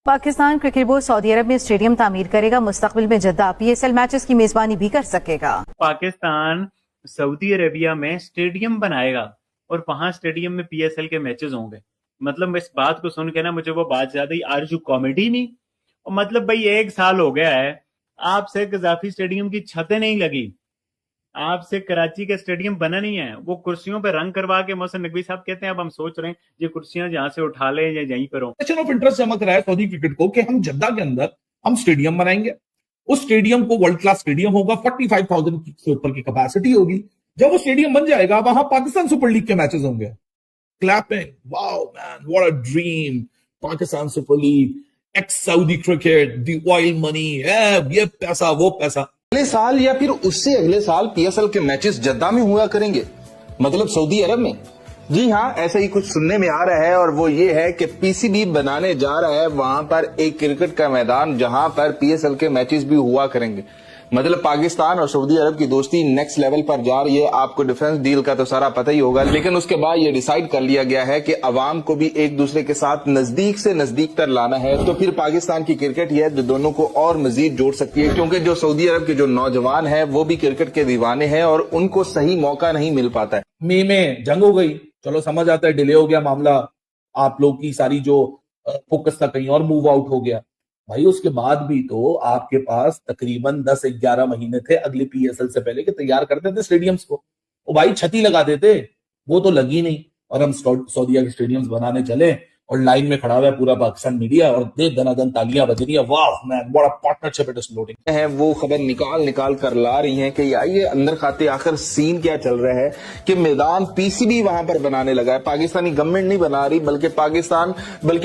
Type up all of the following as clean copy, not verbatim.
Pakistan cricket board Saudi अरब में stadium तामीर करेगा। मुस्तकबिल में जद्दा पीएसएल मैचेस की मेजबानी भी कर सकेगा। पाकिस्तान सऊदी अरेबिया में स्टेडियम बनाएगा और वहां स्टेडियम में पीएसएल के मैचेस होंगे। मतलब इस बात को सुन के ना मुझे वो बात याद आई, आर यू कॉमेडी नहीं। और मतलब भाई 1 साल हो गया है आपसे कजाफी स्टेडियम की छतें नहीं लगी, आपसे कराची के स्टेडियम बना नहीं है। वो कुर्सियों पे रंग करवा के मोहसिन नकवी साहब कहते हैं अब हम सोच रहे हैं ये कुर्सियां जहां से उठा लें या यहीं पर हो। ऑफ इंटरेस्ट जमा कराया सऊदी क्रिकेट को कि हम जद्दा के अंदर हम स्टेडियम बनाएंगे। उस स्टेडियम को वर्ल्ड क्लास स्टेडियम होगा, 45,000 से ऊपर की कैपेसिटी होगी। जब वो स्टेडियम बन जाएगा वहां पाकिस्तान सुपर लीग के मैचेस होंगे। Clapping, wow man, what a dream. Pakistan super league, ex Saudi cricket, the oil money, ये पैसा वो पैसा। अगले साल या फिर उससे अगले साल पीएसएल के मैचेस जद्दा में हुआ करेंगे, मतलब सऊदी अरब में। जी हाँ, ऐसा ही कुछ सुनने में आ रहा है और वो ये है कि पीसीबी बनाने जा रहा है वहां पर एक क्रिकेट का मैदान जहां पर पीएसएल के मैचेस भी हुआ करेंगे। मतलब पाकिस्तान और सऊदी अरब की दोस्ती नेक्स्ट लेवल पर जा रही है। आपको डिफेंस डील का तो सारा पता ही होगा, लेकिन उसके बाद ये डिसाइड कर लिया गया है कि अवाम को भी एक दूसरे के साथ नजदीक से नजदीक तर लाना है। तो फिर पाकिस्तान की क्रिकेट ही है जो दोनों को और मजीद जोड़ सकती है, क्योंकि जो सऊदी अरब के जो नौजवान है वो भी क्रिकेट के दीवाने हैं और उनको सही मौका नहीं मिल पाता है। मई में जंग हो गई, चलो समझ आता है, डिले हो गया मामला, आप लोग की सारी जो फोकस था कहीं और मूव आउट हो गया। भाई उसके बाद भी तो आपके पास तकरीबन 10-11 महीने थे अगले पीएसएल से पहले के तैयार करते थे स्टेडियम्स को। वो भाई छती लगा देते, वो तो लगी नहीं और हम सऊदीया के स्टेडियम्स बनाने चले और लाइन में खड़ा हुआ है पूरा पाकिस्तान मीडिया और दे दनादन तालियां बज रही है। वाह man, what a partnership it is loading है। वो खबर निकाल कर ला रही हैं कि यार ये अंदर खाते आखिर सीन क्या चल रहा है कि मैदान पीसीबी वहां पर बनाने लगा है। पाकिस्तानी गवर्नमेंट नहीं बना रही बल्कि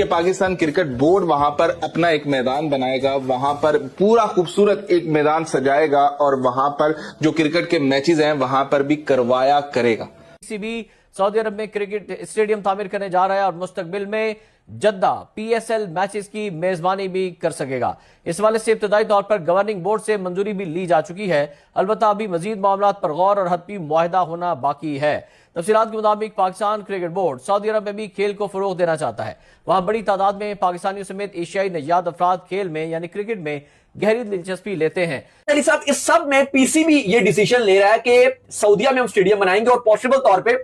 पाकिस्तान क्रिकेट बोर्ड वहां पर अपना एक मैदान बनाएगा, वहां पर पूरा खूबसूरत एक मैदान सजाएगा और वहां पर जो क्रिकेट के मैचेस हैं वहां पर भी करवाया करेगा। पीसीबी सऊदी अरब में क्रिकेट स्टेडियम तामीर करने जा रहा है और मुस्तकबिल में जद्दा पीएसएल मैचेस की मेजबानी भी कर सकेगा। इस वाले से इब्तदाई तौर पर गवर्निंग बोर्ड से मंजूरी भी ली जा चुकी है। अलबत्ता अभी मजीद मामला पर गौर और हतमी मुआहिदा होना बाकी है। तफसीलात के मुताबिक पाकिस्तान क्रिकेट बोर्ड सऊदी अरब में भी खेल को फरोग देना चाहता है। वहां बड़ी तादाद में पाकिस्तानियों समेत एशियाई नजाद अफराद खेल में यानी क्रिकेट में गहरी दिलचस्पी लेते हैं। अली साहब, इस सब में पीसीबी ये डिसीजन ले रहा है कि सऊदीया में हम स्टेडियम बनाएंगे और पॉसिबल तौर पे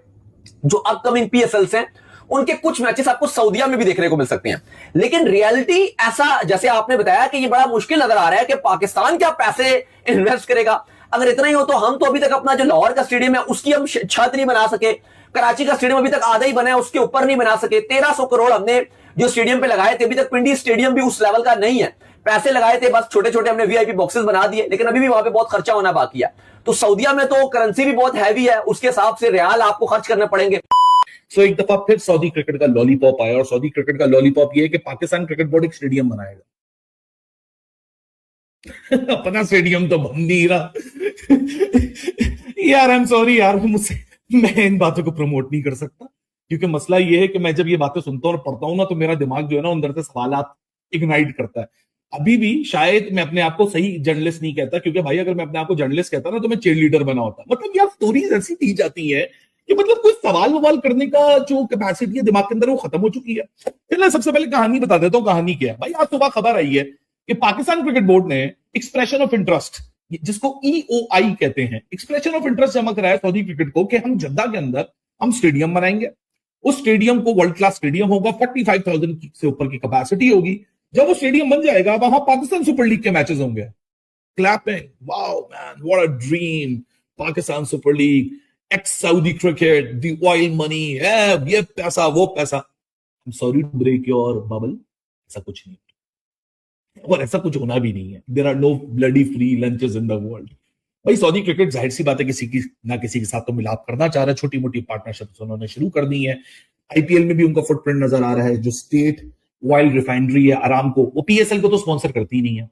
जो अपकमिंग पीएसएल्स हैं उनके कुछ मैचेस आपको सऊदीया में भी देखने को मिल सकते हैं। लेकिन रियलिटी ऐसा, जैसे आपने बताया कि ये बड़ा मुश्किल नजर आ रहा है कि पाकिस्तान क्या पैसे इन्वेस्ट करेगा। अगर इतना ही हो तो हम तो अभी तक अपना जो लाहौर का स्टेडियम है उसकी हम छत नहीं बना सके, कराची का स्टेडियम अभी तक आधा ही बना है, उसके ऊपर नहीं बना सके। 1300 करोड़ हमने जो स्टेडियम पे लगाए थे, अभी तक पिंडी स्टेडियम भी उस लेवल का नहीं है। पैसे लगाए थे, बस छोटे छोटे हमने वीआईपी बॉक्सेस बना दिए, लेकिन अभी भी वहां पे बहुत खर्चा होना बाकी है। तो सऊदीया में तो करेंसी भी बहुत हैवी है, उसके हिसाब से रियाल आपको खर्च करने पड़ेंगे। सो एक दफा फिर सऊदी क्रिकेट का लॉलीपॉप आया और सऊदी क्रिकेट का लॉलीपॉप ये है कि पाकिस्तान क्रिकेट बोर्ड एक स्टेडियम बनाएगा। अपना स्टेडियम तो बन नहीं रहा। यार आई एम सॉरी यार, मुझसे मैं इन बातों को प्रमोट नहीं कर सकता, क्योंकि मसला ये है कि मैं जब ये बातें सुनता हूं और पढ़ता हूं ना तो मेरा दिमाग जो है ना अंदर से सवालात इग्नाइट करता है। अभी भी शायद मैं अपने आप को सही जर्नलिस्ट नहीं कहता, क्योंकि भाई अगर मैं अपने आप को जर्नलिस्ट कहता ना तो मैं चीयर लीडर बना होता। मतलब यार स्टोरीज ऐसी दी जाती है कि मतलब कोई सवाल करने का जो कैपेसिटी है दिमाग के अंदर वो खत्म हो चुकी है। चलिए सबसे पहले कहानी बता देता हूँ। कहानी क्या है भाई, आज सुबह खबर आई है कि पाकिस्तान क्रिकेट बोर्ड ने एक्सप्रेशन ऑफ इंटरेस्ट, जिसको EOI कहते हैं, एक्सप्रेशन ऑफ इंटरेस्ट जमा कराया सऊदी क्रिकेट को कि हम जद्दा के अंदर हम स्टेडियम बनाएंगे। उस स्टेडियम को वर्ल्ड क्लास स्टेडियम होगा, 45,000 से ऊपर की कैपेसिटी होगी। जब वो स्टेडियम बन जाएगा वहां पाकिस्तान सुपर लीग के मैचेस होंगे। Clapping, wow man, what a dream. Pakistan super league, ex Saudi cricket, the oil money, ये पैसा वो पैसा। I am sorry to break your bubble, ऐसा कुछ नहीं और ऐसा कुछ होना भी नहीं है। There are no bloody free lunches in the world. भाई सऊदी क्रिकेट जाहिर सी बात है किसी के साथ तो मिलाप करना चाह रहा है, छोटी मोटी पार्टनरशिप उन्होंने शुरू कर दी है। आईपीएल में भी उनका फुटप्रिंट नजर आ रहा है। जो स्टेट ऑयल रिफाइनरी है अरामको, वो पीएसएल को तो स्पॉन्सर करती नहीं है,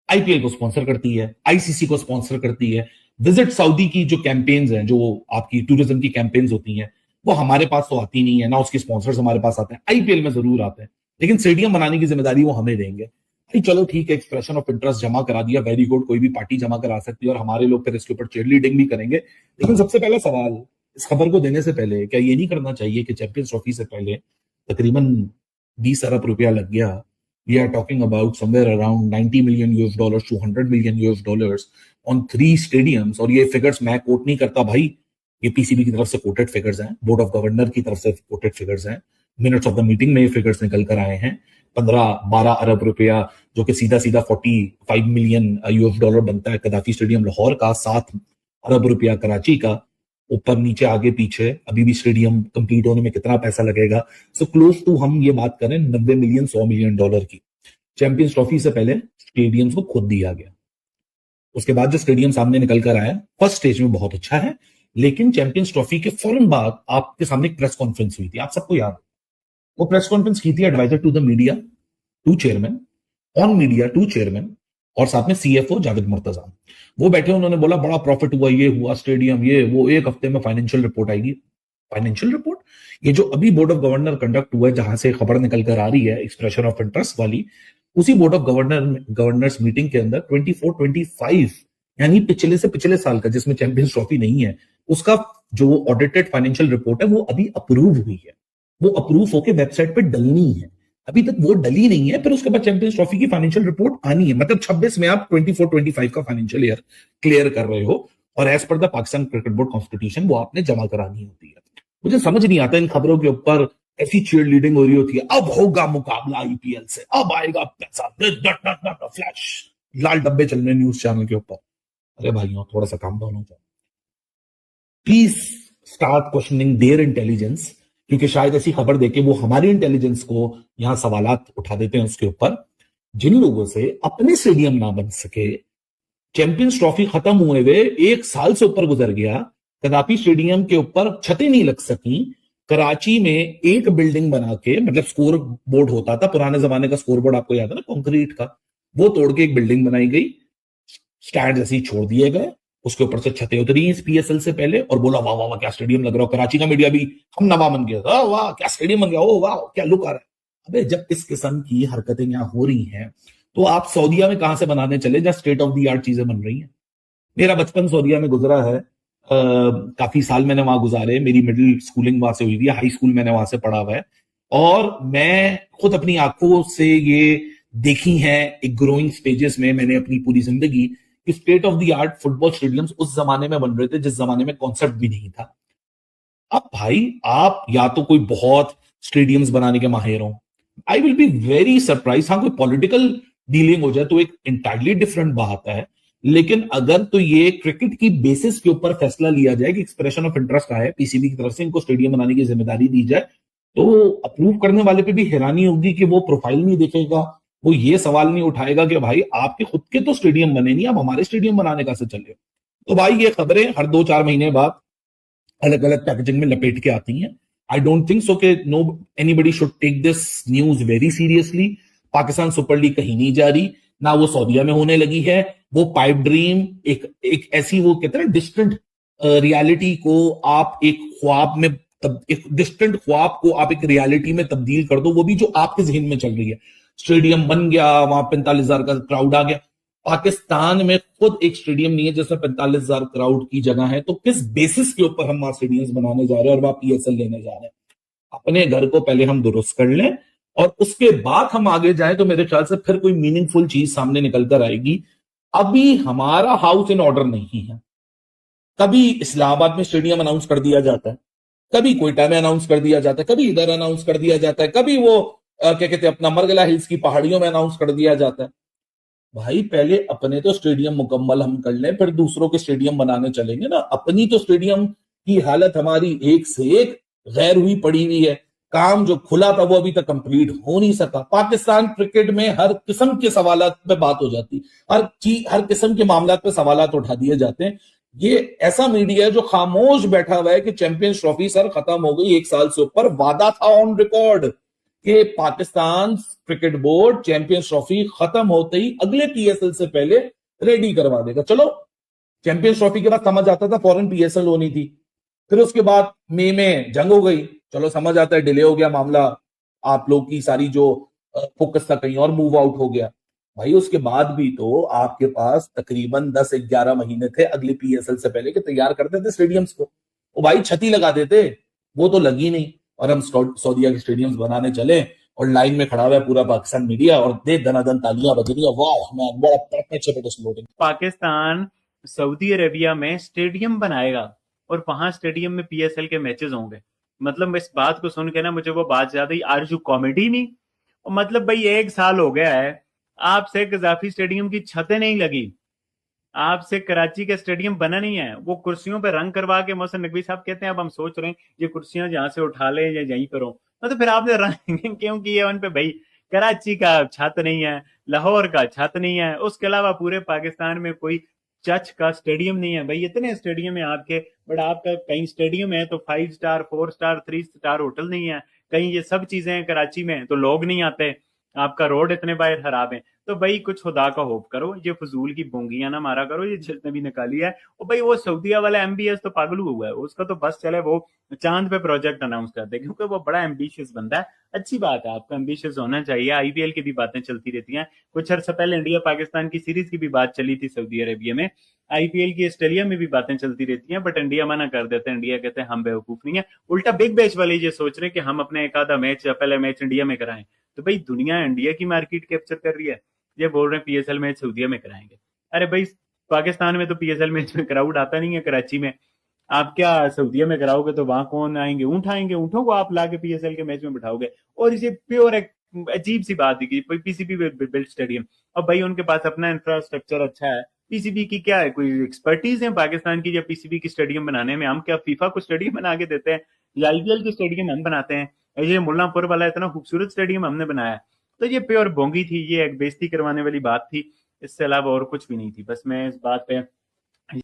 आईपीएल को स्पॉन्सर करती है, आईसीसी को स्पॉन्सर करती है। विजिट सऊदी की जो कैंपेन्स हैं, जो आपकी टूरिज्म की कैंपेन्स होती हैं, वो हमारे पास तो आती नहीं है ना, उसके स्पॉन्सर्स हमारे पास आते हैं। आईपीएल में जरूर आते हैं, लेकिन स्टेडियम बनाने की जिम्मेदारी वो हमें देंगे। भाई चलो ठीक है, एक्सप्रेशन ऑफ इंटरेस्ट जमा करा दिया, वेरी गुड, कोई भी पार्टी जमा करा सकती है और हमारे लोग फिर इसके ऊपर चीयर लीडिंग भी करेंगे। लेकिन सबसे पहला सवाल, इस खबर को देने से पहले क्या ये नहीं करना चाहिए कि चैंपियंस ट्रॉफी से पहले तकरीबन 20 अरब रुपया लग गया We are talking about somewhere around 90 million US dollars to 100 million US dollars on 3 stadiums. और ये फिगर्स मैं कोट नहीं करता भाई, ये पीसीबी की तरफ से कोटेड फिगर्स हैं, बोर्ड ऑफ गवर्नर की तरफ से कोटेड फिगर्स हैं, मिनट्स ऑफ द मीटिंग में ये फिगर्स निकल कर आए हैं। 15-12 अरब रुपया जो कि सीधा सीधा 45 मिलियन US डॉलर बनता है कदाफी स्टेडियम लाहौर का, 7 अरब रुपया कराची का, ऊपर नीचे आगे पीछे अभी भी स्टेडियम कंप्लीट होने में कितना पैसा लगेगा। सो क्लोज टू हम ये बात करें 90 मिलियन 100 मिलियन डॉलर की। चैंपियंस ट्रॉफी से पहले स्टेडियम्स को खुद दिया गया, उसके बाद जो स्टेडियम सामने निकल कर आया फर्स्ट स्टेज में बहुत अच्छा है, लेकिन चैंपियंस ट्रॉफी के फौरन बाद आपके सामने एक प्रेस कॉन्फ्रेंस हुई थी, आप सबको याद, वो प्रेस कॉन्फ्रेंस की थी adviser to the media 2 chairman, on media 2 chairman और साथ में सीएफओ जावेद मुर्तजा। वो बैठे, उन्होंने बोला बड़ा प्रॉफिट हुआ, ये हुआ स्टेडियम, ये वो, 1 हफ्ते में फाइनेंशियल रिपोर्ट आएगी। फाइनेंशियल रिपोर्ट ये जो अभी बोर्ड ऑफ गवर्नर कंडक्ट हुआ है, जहां से खबर निकल कर आ रही है एक्सप्रेशन ऑफ इंटरेस्ट वाली, उसी बोर्ड ऑफ गवर्नर्स मीटिंग के अंदर 24-25 यानी पिछले से पिछले साल का, जिसमें चैंपियंस ट्रॉफी नहीं है, उसका जो ऑडिटेड फाइनेंशियल रिपोर्ट है वो अभी अप्रूव हुई है, वो अप्रूव होकर वेबसाइट पे डलनी है। अभी तक वो डली नहीं है, फिर उसके बाद चैंपियंस ट्रॉफी की फाइनेंशियल रिपोर्ट आनी है। मतलब 26 में आप 24-25 का फाइनेंशियल ईयर क्लियर कर रहे हो और as per the Pakistan cricket board constitution वो आपने जमा करानी होती है। मुझे समझ नहीं आता इन खबरों के ऊपर ऐसी चीयर लीडिंग हो रही होती है, अब होगा मुकाबला आईपीएल से, अब आएगा पैसा, फ्लैश, लाल डब्बे चल रहे न्यूज चैनल के ऊपर। अरे भाइयों थोड़ा सा काम डाउन हो जाए, please start questioning their intelligence, क्योंकि शायद ऐसी खबर देके वो हमारी इंटेलिजेंस को यहां सवालात उठा देते हैं उसके ऊपर। जिन लोगों से अपने स्टेडियम ना बन सके, चैंपियंस ट्रॉफी खत्म हुए हुए 1 साल से ऊपर गुजर गया, कदाफी स्टेडियम के ऊपर छतें नहीं लग सकी, कराची में एक बिल्डिंग बना के, मतलब स्कोर बोर्ड होता था पुराने जमाने का, स्कोर बोर्ड आपको याद है ना, कंक्रीट का, वो तोड़ के एक बिल्डिंग बनाई गई, स्टैंड ऐसे ही छोड़ दिए गए, उसके ऊपर से छतें उतरी इस पीएसएल से पहले, और बोला वाह वाह वाह क्या स्टेडियम लग रहा हो। कराची का मीडिया भी हम नवा बन गया, वाह क्या स्टेडियम बन गया, ओ वाह क्या लुक आ रहा है। अबे जब इस किस्म की हरकतें यहां हो रही हैं तो आप सऊदीया में कहां से बनाने चले जहां स्टेट ऑफ द आर्ट चीजें बन रही हैं। मेरा बचपन सऊदीया में गुजरा है, काफी साल मैंने वहां गुजारे, मेरी मिडिल स्कूलिंग वहां से हुई थी, हाई स्कूल मैंने वहां से पढ़ा हुआ है, और मैं खुद अपनी आंखों से ये देखी है एक ग्रोइंग स्टेजेस में मैंने अपनी पूरी जिंदगी कि state of the art football stadiums उस जमाने में बन रहे थे जिस जमाने में कॉन्सेप्ट भी नहीं था। अब भाई आप या तो कोई बहुत स्टेडियम्स बनाने के माहिर हो, I will be very surprise, हाँ कोई पॉलिटिकल डीलिंग हो जाए तो एक इंटायरली डिफरेंट बात है, लेकिन अगर तो ये क्रिकेट की बेसिस के ऊपर फैसला लिया जाए कि एक्सप्रेशन ऑफ इंटरेस्ट आए पीसीबी की तरफ से, इनको स्टेडियम बनाने की जिम्मेदारी दी जाए, तो अप्रूव करने वाले पे भी हैरानी होगी कि वो प्रोफाइल नहीं देखेगा, वो ये सवाल नहीं उठाएगा कि भाई आपके खुद के तो स्टेडियम बने नहीं, आप हमारे स्टेडियम बनाने का से चले। तो भाई ये खबरें हर 2-4 महीने बाद अलग अलग पैकेजिंग में लपेट के आती हैं। आई डोंट थिंक सो कि no anybody should take this news very seriously. Pakistan super league कहीं नहीं जा रही, ना वो सऊदीया में होने लगी है, वो पाइप ड्रीम एक ऐसी, वो कहते हैं डिस्टेंट रियलिटी को आप एक ख्वाब में, एक डिस्टेंट ख्वाब को आप एक रियलिटी में तब्दील कर दो, वो भी जो आपके जहन में चल रही है। स्टेडियम बन गया, वहां 45,000 का क्राउड आ गया। पाकिस्तान में खुद एक स्टेडियम नहीं है जिसमें 45,000 क्राउड की जगह है, तो किस बेसिस के ऊपर हम वहां स्टेडियम्स बनाने जा रहे हैं और वहां पीएसएल लेने जा रहे हैं। अपने घर को पहले हम दुरुस्त कर लें और उसके बाद हम आगे जाएं तो मेरे ख्याल से फिर कोई मीनिंगफुल चीज सामने निकल कर आएगी। अभी हमारा हाउस इन ऑर्डर नहीं है। कभी इस्लामाबाद में स्टेडियम अनाउंस कर दिया जाता है, कभी कोयटा में अनाउंस कर दिया जाता है, कभी इधर अनाउंस कर दिया जाता है, कभी वो क्या कहते हैं अपना मरगला हिल्स की पहाड़ियों में अनाउंस कर दिया जाता है। भाई पहले अपने तो स्टेडियम मुकम्मल हम कर लें, फिर दूसरों के स्टेडियम बनाने चलेंगे ना। अपनी तो स्टेडियम की हालत हमारी एक से एक गैर हुई पड़ी हुई है। काम जो खुला था वो अभी तक कंप्लीट हो नहीं सका। पाकिस्तान क्रिकेट में हर किस्म के सवालात पे बात हो जाती, हर किस्म के मामलात पे सवालात उठा दिए जाते हैं। ये ऐसा मीडिया है जो खामोश बैठा हुआ है कि चैंपियंस ट्रॉफी सर खत्म हो गई, 1 साल से ऊपर वादा था ऑन रिकॉर्ड कि Pakistan cricket board champions trophy खत्म होते ही अगले पीएसएल से पहले रेडी करवा देगा। चलो चैंपियंस ट्रॉफी के बाद समझ आता था फॉरेन पीएसएल होनी थी, फिर उसके बाद मई में जंग हो गई, चलो समझ आता है डिले हो गया मामला, आप लोग की सारी जो फोकस था कहीं और मूव आउट हो गया। भाई उसके बाद भी तो आपके पास तकरीबन 10-11 महीने थे अगले पीएसएल से पहले कि तैयार करते थे स्टेडियम्स को। वो भाई छती लगा देते, वो तो लगी नहीं और हम सऊदीया के स्टेडियम्स बनाने चले और लाइन में खड़ा हुआ है पूरा पाकिस्तान मीडिया और दे धनाधन तालियां बज रही है, वाह man what a partnership it is floating. Pakistan Saudi Arabia में स्टेडियम बनाएगा और वहां स्टेडियम में पीएसएल के मैचेस होंगे। मतलब इस बात को सुन के ना मुझे वो बात याद आई, आरजू कॉमेडी नहीं। मतलब भाई 1 साल हो गया है आपसे कजाफी स्टेडियम की छतें नहीं लगी, आपसे कराची का स्टेडियम बना नहीं है। वो कुर्सियों पे रंग करवा के मोहसिन नकवी साहब कहते हैं अब हम सोच रहे हैं ये कुर्सियां जहां से उठा लें या यहीं पर हो। तो फिर आपने रंग क्यों किए उन पे भाई? कराची का छत नहीं है, लाहौर का छत नहीं है, उसके अलावा पूरे पाकिस्तान में कोई चच का स्टेडियम नहीं है। भाई इतने स्टेडियम है आपके, बट आपका कहीं स्टेडियम है तो 5 स्टार 4 स्टार 3 स्टार होटल नहीं है, कहीं ये सब चीजें हैं कराची में तो लोग नहीं आते, आपका रोड इतने बाहर खराब है। तो भाई कुछ खुदा का होप करो, ये फजूल की बोंगियां ना मारा करो, ये जिसने भी निकाली है। और भाई वो सऊदीया वाला एमबीएस तो पागल हुआ है, उसका तो बस चले वो चांद पे प्रोजेक्ट अनाउंस करते हैं, क्योंकि वो बड़ा एम्बिशियस बंदा है। अच्छी बात है, आपका एम्बिशियस होना चाहिए। आईपीएल की भी बातें चलती रहती हैं, कुछ अर्सा पहले इंडिया पाकिस्तान की सीरीज की भी बात चली थी सऊदी अरेबिया में, आईपीएल की ऑस्ट्रेलिया में भी बातें चलती रहती हैं, बट इंडिया मना कर देते हैं। इंडिया कहते हैं हम बेवकूफ नहीं है, उल्टा बिग बैश वाले ये सोच रहे हैं कि हम अपने एक आधा मैच या पहले मैच इंडिया में कराएं। तो भाई दुनिया इंडिया की मार्केट कैप्चर कर रही है, ये बोल रहे हैं पीएसएल मैच सऊदीया में कराएंगे। अरे भाई पाकिस्तान में तो पीएसएल मैच में क्राउड आता नहीं है, कराची में आप क्या सऊदीया में कराओगे तो वहां कौन आएंगे? ऊंट आएंगे, ऊंटों को आप लाके पीएसएल के मैच में बिठाओगे। और इसे प्योर एक अजीब सी बात है कि पीसीबी बिल्ड स्टेडियम, और भाई उनके पास अपना इंफ्रास्ट्रक्चर अच्छा है। पीसीबी की क्या है, कोई एक्सपर्टीज है पाकिस्तान की या पीसीबी की स्टेडियम बनाने में? हम क्या फीफा को स्टेडियम बना के देते हैं या आईपीएल की स्टेडियम हम बनाते हैं? ये मुल्लांपुर वाला इतना खूबसूरत स्टेडियम हमने बनाया। तो ये प्योर बोंगी थी, ये एक बेइज्जती करवाने वाली बात थी, इससे अलावा और कुछ भी नहीं थी। बस मैं इस बात पे